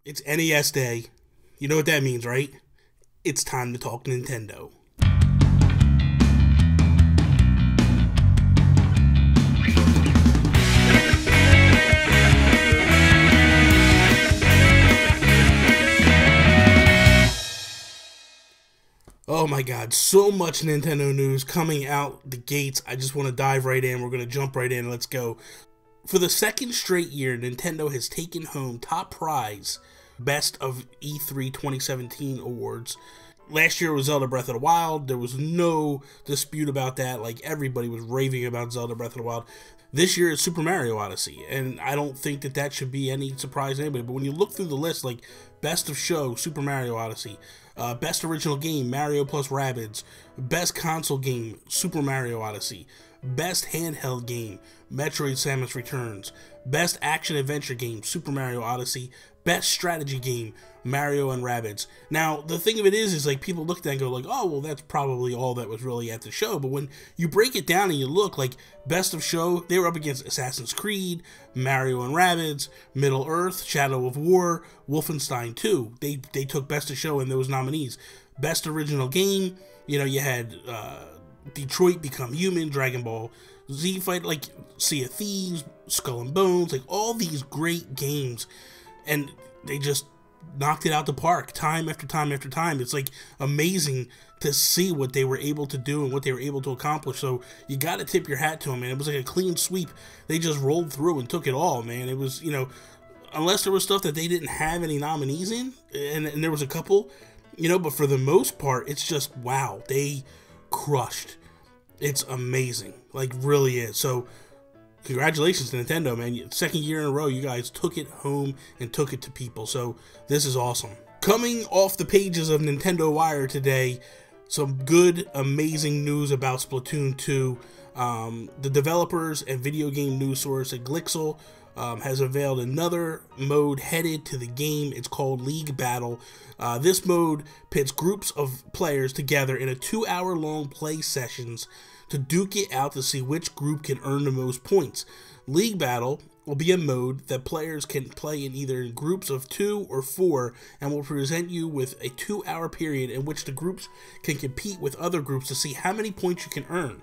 It's NES Day. You know what that means, right? It's time to talk Nintendo. Oh my god, so much Nintendo news coming out the gates. I just want to dive right in. We're going to jump right in. Let's go. For the second straight year, Nintendo has taken home top prize, Best of E3 2017 awards. Last year was Zelda Breath of the Wild. There was no dispute about that. Like, everybody was raving about Zelda Breath of the Wild. This year it's Super Mario Odyssey, and I don't think that that should be any surprise to anybody. But when you look through the list, like Best of Show, Super Mario Odyssey, Best Original Game, Mario plus Rabbids, Best Console Game, Super Mario Odyssey, Best Handheld Game, Metroid Samus Returns, Best Action Adventure Game, Super Mario Odyssey, Best Strategy Game, Mario and Rabbids. Now, the thing of it is like, people look at that and go like, oh, well, that's probably all that was really at the show. But when you break it down and you look, like, Best of Show, they were up against Assassin's Creed, Mario and Rabbids, Middle Earth, Shadow of War, Wolfenstein 2. They took Best of Show in those nominees. Best Original Game, you know, you had Detroit Become Human, Dragon Ball Z Fight, like Sea of Thieves, Skull and Bones, like all these great games. And they just knocked it out the park time after time after time. It's like amazing to see what they were able to do and what they were able to accomplish. So you got to tip your hat to them, man. It was like a clean sweep. They just rolled through and took it all, man. It was, you know, unless there was stuff that they didn't have any nominees in, and there was a couple, you know, but for the most part, it's just, wow, they crushed. It's amazing, like, really is. So congratulations to Nintendo, man. Second year in a row, you guys took it home and took it to people. So this is awesome. Coming off the pages of Nintendo Wire today, some good, amazing news about Splatoon 2. The developers and video game news source at Glixel has unveiled another mode headed to the game. It's called League Battle. This mode pits groups of players together in a 2-hour-long play sessions to duke it out to see which group can earn the most points. League Battle will be a mode that players can play in either in groups of 2 or 4 and will present you with a 2-hour period in which the groups can compete with other groups to see how many points you can earn.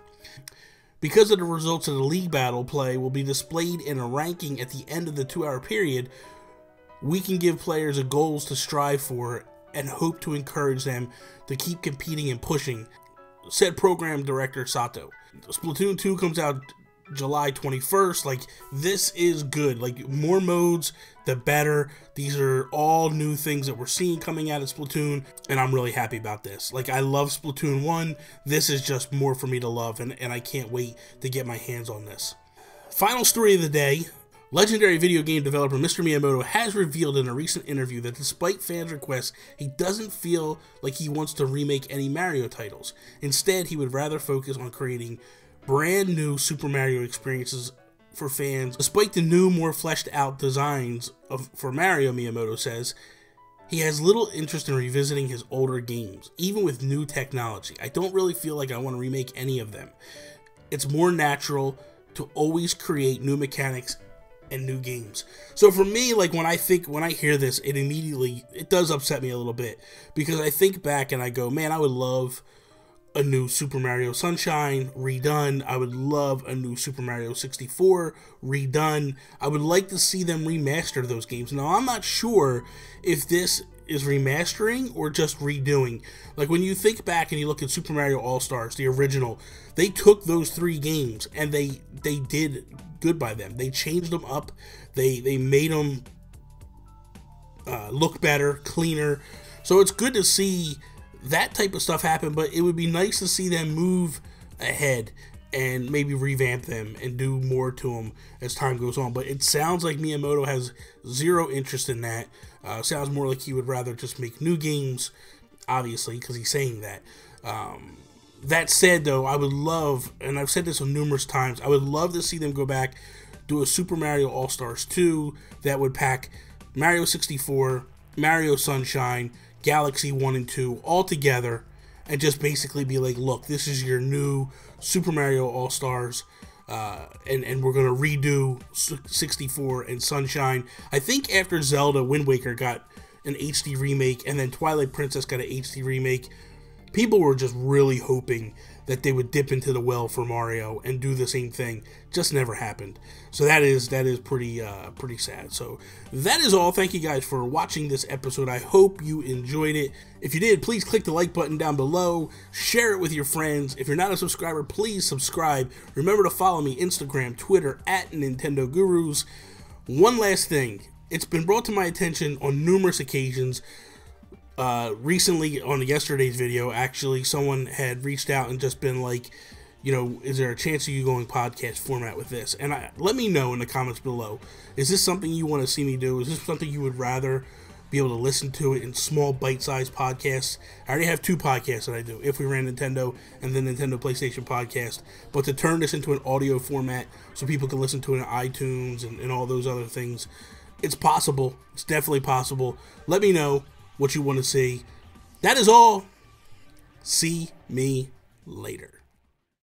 Because of the results of the League Battle play will be displayed in a ranking at the end of the 2-hour period, we can give players a goals to strive for and hope to encourage them to keep competing and pushing, said program director Sato. Splatoon 2 comes out July 21st. Like, this is good. Like, more modes, the better. These are all new things that we're seeing coming out of Splatoon, and I'm really happy about this. Like, I love Splatoon 1. This is just more for me to love, and I can't wait to get my hands on this. Final story of the day. Legendary video game developer Mr. Miyamoto has revealed in a recent interview that despite fans' requests, he doesn't feel like he wants to remake any Mario titles. Instead, he would rather focus on creating brand new Super Mario experiences for fans. Despite the new, more fleshed out designs for Mario, Miyamoto says, he has little interest in revisiting his older games, even with new technology. I don't really feel like I want to remake any of them. It's more natural to always create new mechanics and new games. So for me, like, when I hear this, it does upset me a little bit, because I think back and I go, man, I would love a new Super Mario Sunshine redone. I would love a new Super Mario 64 redone. I would like to see them remaster those games. Now, I'm not sure if this is remastering or just redoing. Like, when you think back and you look at Super Mario All-Stars, the original, they took those 3 games and they did good by them. They changed them up. They made them look better, cleaner. So it's good to see that type of stuff happen, but it would be nice to see them move ahead and maybe revamp them and do more to them as time goes on. But it sounds like Miyamoto has zero interest in that. Sounds more like he would rather just make new games, obviously, because he's saying that. That said, though, I would love, and I've said this numerous times, I would love to see them go back, do a Super Mario All-Stars 2 that would pack Mario 64, Mario Sunshine, Galaxy 1 and 2 all together, and just basically be like, look, this is your new Super Mario All-Stars. and we're gonna redo 64 and Sunshine. I think after Zelda, Wind Waker got an HD remake, and then Twilight Princess got an HD remake, people were just really hoping that they would dip into the well for Mario and do the same thing. Just never happened. So that is pretty sad. So that is all. Thank you guys for watching this episode. I hope you enjoyed it. If you did, please click the like button down below. Share it with your friends. If you're not a subscriber, please subscribe. Remember to follow me Instagram, Twitter at Nintendo Gurus. One last thing. It's been brought to my attention on numerous occasions. Recently, on yesterday's video, actually, someone had reached out and just been like, you know, is there a chance of you going podcast format with this? And let me know in the comments below. Is this something you want to see me do? Is this something you would rather be able to listen to it in small, bite-sized podcasts? I already have 2 podcasts that I do, If We Ran Nintendo and the Nintendo PlayStation podcast. But to turn this into an audio format so people can listen to it on iTunes and all those other things, it's possible. It's definitely possible. Let me know what you want to see. That is all. See me later.